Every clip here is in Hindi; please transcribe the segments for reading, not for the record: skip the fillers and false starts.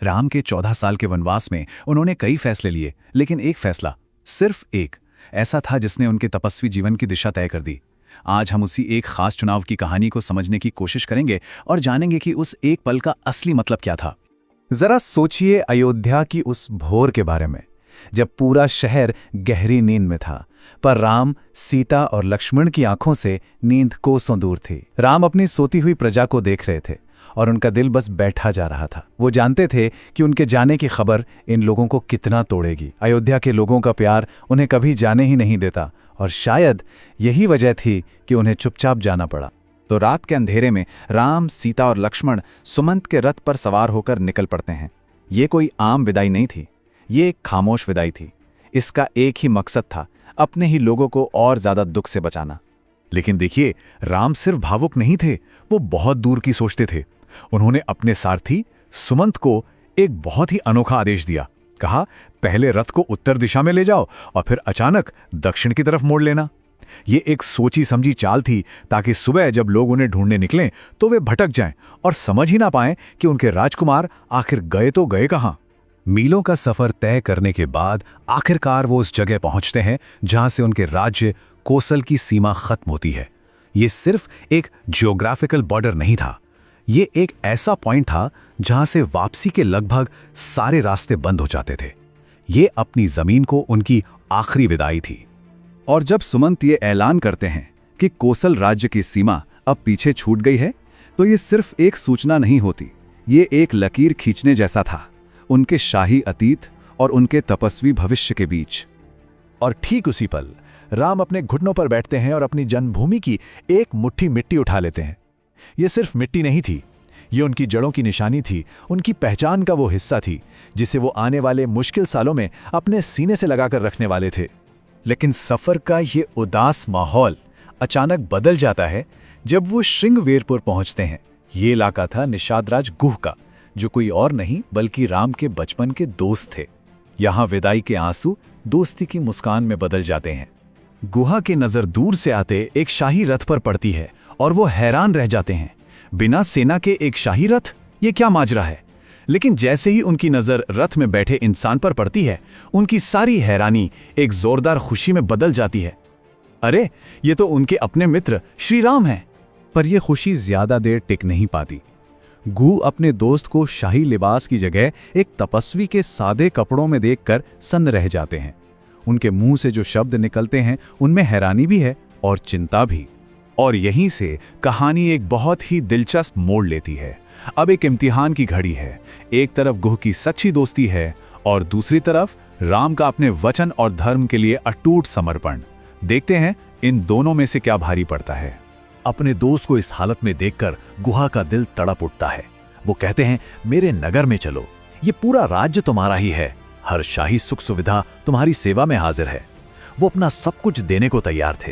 राम के 14 साल के वनवास में उन्होंने कई फैसले लिए, लेकिन एक फैसला, सिर्फ एक, ऐसा था जिसने उनके तपस्वी जीवन की दिशा तय कर दी। आज हम उसी एक खास चुनाव की कहानी को समझने की कोशिश करेंगे और जानेंगे कि उस एक पल का असली मतलब क्या था। जरा सोचिए अयोध्या की उस भोर के बारे में, जब पूरा शहर गहरी नींद में था, पर राम, सीता और लक्ष्मण की आंखों से नींद कोसों दूर थी। राम अपनी सोती हुई प्रजा को देख रहे थे और उनका दिल बस बैठा जा रहा था। वो जानते थे कि उनके जाने की खबर इन लोगों को कितना तोड़ेगी। अयोध्या के लोगों का प्यार उन्हें कभी जाने ही नहीं देता, और शायद यही वजह थी कि उन्हें चुपचाप जाना पड़ा। तो रात के अंधेरे में राम, सीता और लक्ष्मण सुमंत के रथ पर सवार होकर निकल पड़ते हैं। ये कोई आम विदाई नहीं थी, ये एक खामोश विदाई थी। इसका एक ही मकसद था, अपने ही लोगों को और ज्यादा दुख से बचाना। लेकिन देखिए, राम सिर्फ भावुक नहीं थे, वो बहुत दूर की सोचते थे। उन्होंने अपने सारथी सुमंत को एक बहुत ही अनोखा आदेश दिया। कहा, पहले रथ को उत्तर दिशा में ले जाओ और फिर अचानक दक्षिण की तरफ मोड़ लेना। ये एक सोची समझी चाल थी, ताकि सुबह जब लोग उन्हें ढूंढने निकलें तो वे भटक जाएं और समझ ही ना पाएं कि उनके राजकुमार आखिर गए तो गए कहां। मीलों का सफर तय करने के बाद आखिरकार वो उस जगह पहुंचते हैं जहां से उनके राज्य कोसल की सीमा खत्म होती है। ये सिर्फ एक जियोग्राफिकल बॉर्डर नहीं था, ये एक ऐसा पॉइंट था जहां से वापसी के लगभग सारे रास्ते बंद हो जाते थे। ये अपनी जमीन को उनकी आखिरी विदाई थी। और जब सुमंत ये ऐलान करते हैं कि कोसल राज्य की सीमा अब पीछे छूट गई है, तो ये सिर्फ एक सूचना नहीं होती, ये एक लकीर खींचने जैसा था उनके शाही अतीत और उनके तपस्वी भविष्य के बीच। और ठीक उसी पल राम अपने घुटनों पर बैठते हैं और अपनी जन्मभूमि की एक मुट्ठी मिट्टी उठा लेते हैं। ये सिर्फ मिट्टी नहीं थी, ये उनकी जड़ों की निशानी थी, उनकी पहचान का वो हिस्सा थी जिसे वो आने वाले मुश्किल सालों में अपने सीने से लगाकर रखने वाले थे। लेकिन सफर का ये उदास माहौल अचानक बदल जाता है जब वो श्रृंगवेरपुर पहुंचते हैं। ये इलाका था निषादराज गुह का, जो कोई और नहीं बल्कि राम के बचपन के दोस्त थे। यहां विदाई के आंसू दोस्ती की मुस्कान में बदल जाते हैं। गुहा की नजर दूर से आते एक शाही रथ पर पड़ती है और वो हैरान रह जाते हैं, बिना सेना के एक शाही रथ, ये क्या माजरा है। लेकिन जैसे ही उनकी नजर रथ में बैठे इंसान पर पड़ती है, उनकी सारी हैरानी एक जोरदार खुशी में बदल जाती है। अरे, ये तो उनके अपने मित्र श्री राम हैं। पर यह खुशी ज्यादा देर टिक नहीं पाती। गू अपने दोस्त को शाही लिबास की जगह एक तपस्वी के सादे कपड़ों में देखकर सन्न रह जाते हैं। उनके मुंह से जो शब्द निकलते हैं उनमें हैरानी भी है और चिंता भी। और यहीं से कहानी एक बहुत ही दिलचस्प मोड़ लेती है। अब एक इम्तिहान की घड़ी है। एक तरफ गुह की सच्ची दोस्ती है और दूसरी तरफ राम का अपने वचन और धर्म के लिए अटूट समर्पण। देखते हैं इन दोनों में से क्या भारी पड़ता है। अपने दोस्त को इस हालत में देखकर गुहा का दिल तड़प उठता है। वो कहते हैं, मेरे नगर में चलो, ये पूरा राज्य तुम्हारा ही है, हर शाही सुख सुविधा तुम्हारी सेवा में हाजिर है। वो अपना सब कुछ देने को तैयार थे।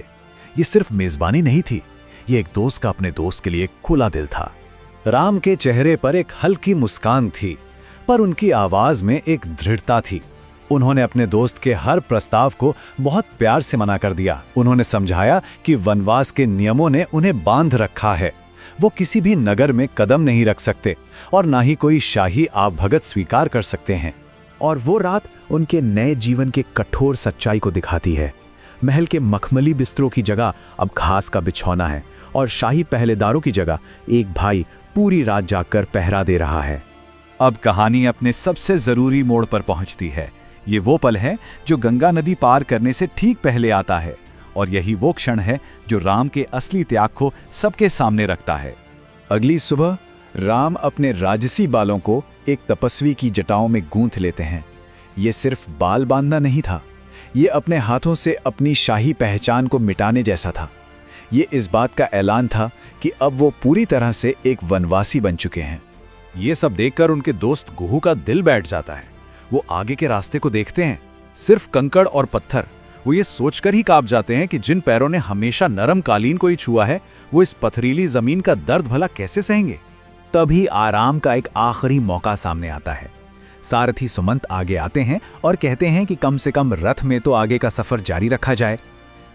ये सिर्फ मेजबानी नहीं थी, ये एक दोस्त का अपने दोस्त के लिए खुला दिल था। राम के चेहरे पर एक हल्की मुस्कान थी, पर उनकी आवाज में एक दृढ़ता थी। उन्होंने अपने दोस्त के हर प्रस्ताव को बहुत प्यार से मना कर दिया। उन्होंने समझाया कि वनवास के नियमों ने उन्हें बांध रखा है। वो किसी भी नगर में कदम नहीं रख सकते और ना ही कोई शाही आवभगत स्वीकार कर सकते हैं। और वो रात उनके नए जीवन के कठोर सच्चाई को दिखाती है। महल के मखमली बिस्तरों की जगह अब घास का बिछौना है और शाही पहरेदारों की जगह एक भाई पूरी रात जागकर पहरा दे रहा है। अब कहानी अपने सबसे जरूरी मोड़ पर पहुंचती है। ये वो पल है जो गंगा नदी पार करने से ठीक पहले आता है, और यही वो क्षण है जो राम के असली त्याग को सबके सामने रखता है। अगली सुबह राम अपने राजसी बालों को एक तपस्वी की जटाओं में गूंथ लेते हैं। ये सिर्फ बाल बांधना नहीं था, ये अपने हाथों से अपनी शाही पहचान को मिटाने जैसा था। ये इस बात का ऐलान था कि अब वो पूरी तरह से एक वनवासी बन चुके हैं। ये सब देखकर उनके दोस्त गुहू का दिल बैठ जाता है। वो आगे के रास्ते को देखते हैं, सिर्फ कंकड़ और पत्थर। वो ये सोचकर ही कांप जाते हैं कि जिन पैरों ने हमेशा नरम कालीन को ही छुआ है, वो इस पथरीली जमीन का दर्द भला कैसे सहेंगे। तभी आराम का एक आखिरी मौका सामने आता है। सारथी सुमंत आगे आते हैं और कहते हैं कि कम से कम रथ में तो आगे का सफर जारी रखा जाए।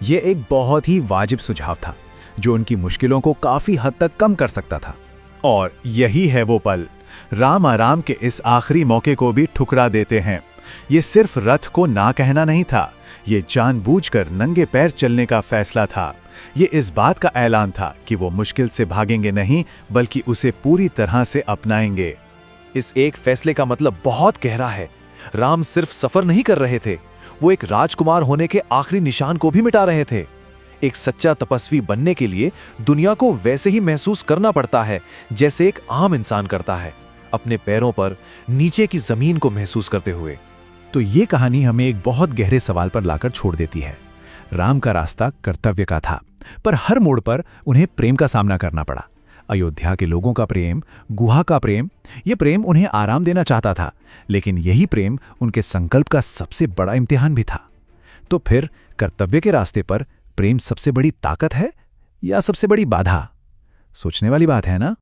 ये एक बहुत ही वाजिब सुझाव था, जो उनकी मुश्किलों को काफी हद तक कम कर सकता था। और यही है वो पल राम आराम के इस आखिरी मौके को भी ठुकरा देते हैं। ये सिर्फ रथ को ना कहना नहीं था, ये जानबूझकर नंगे पैर चलने का फैसला था। ये इस बात का ऐलान था कि वो मुश्किल से भागेंगे नहीं, बल्कि उसे पूरी तरह से अपनाएंगे। इस एक फैसले का मतलब बहुत गहरा है। राम सिर्फ सफर नहीं कर रहे थे, वो एक राजकुमार होने के आखिरी निशान को भी मिटा रहे थे। एक सच्चा तपस्वी बनने के लिए दुनिया को वैसे ही महसूस करना पड़ता है जैसे एक आम इंसान करता है, अपने पैरों पर नीचे की जमीन को महसूस करते हुए। तो ये कहानी हमें एक बहुत गहरे सवाल पर लाकर छोड़ देती है। राम का रास्ता कर्तव्य का था, पर हर मोड़ पर उन्हें प्रेम का सामना करना पड़ा। अयोध्या के लोगों का प्रेम, गुहा का प्रेम, ये प्रेम उन्हें आराम देना चाहता था, लेकिन यही प्रेम उनके संकल्प का सबसे बड़ा इम्तिहान भी था। तो फिर कर्तव्य के रास्ते पर प्रेम सबसे बड़ी ताकत है या सबसे बड़ी बाधा? सोचने वाली बात है ना।